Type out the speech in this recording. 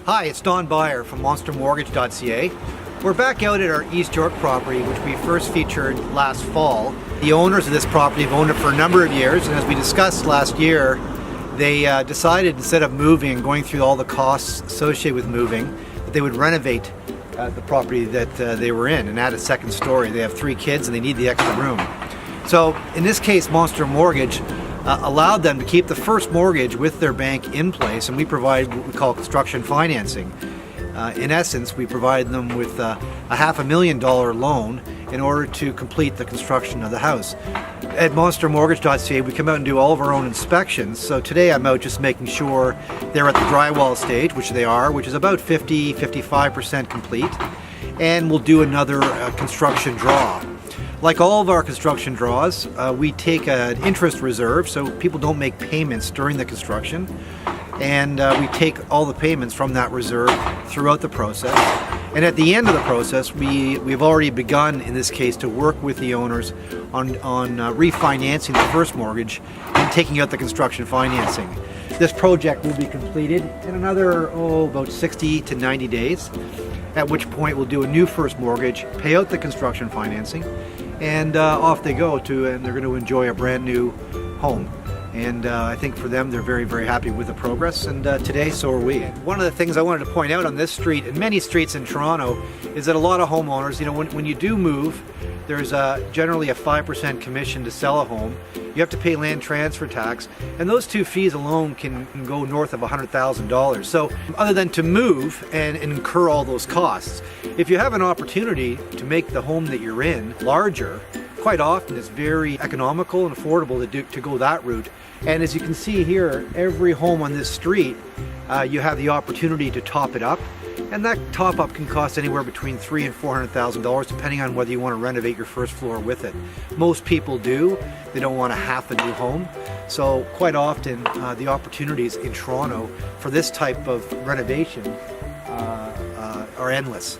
Hi, it's Don Byer from MonsterMortgage.ca. We're back out at our East York property, which we first featured last fall. The owners of this property have owned it for a number of years, and as we discussed last year, they decided instead of moving and going through all the costs associated with moving, that they would renovate the property that they were in and add a second story. They have 3 kids and they need the extra room. So in this case, Monster Mortgage allowed them to keep the first mortgage with their bank in place, and we provide what we call construction financing. In essence, we provide them with a $500,000 loan in order to complete the construction of the house. At MonsterMortgage.ca, we come out and do all of our own inspections. So today I'm out just making sure they're at the drywall stage, which they are, which is about 55% complete. And we'll do another construction draw. Like all of our construction draws, we take an interest reserve so people don't make payments during the construction. And we take all the payments from that reserve throughout the process. And at the end of the process, we've already begun, in this case, to work with the owners on refinancing the first mortgage and taking out the construction financing. This project will be completed in another, about 60 to 90 days, at which point we'll do a new first mortgage, pay out the construction financing, and off they go and they're going to enjoy a brand new home. And I think for them, they're very, very happy with the progress, and today, so are we. One of the things I wanted to point out on this street, and many streets in Toronto, is that a lot of homeowners, when you do move, there's generally a 5% commission to sell a home. You have to pay land transfer tax, and those 2 fees alone can go north of $100,000. So other than to move and incur all those costs, if you have an opportunity to make the home that you're in larger, quite often it's very economical and affordable to go that route. And as you can see here, every home on this street, you have the opportunity to top it up. And that top up can cost anywhere between $300,000 and $400,000, depending on whether you want to renovate your first floor with it. Most people do. They don't want a half a new home. So quite often, the opportunities in Toronto for this type of renovation are endless.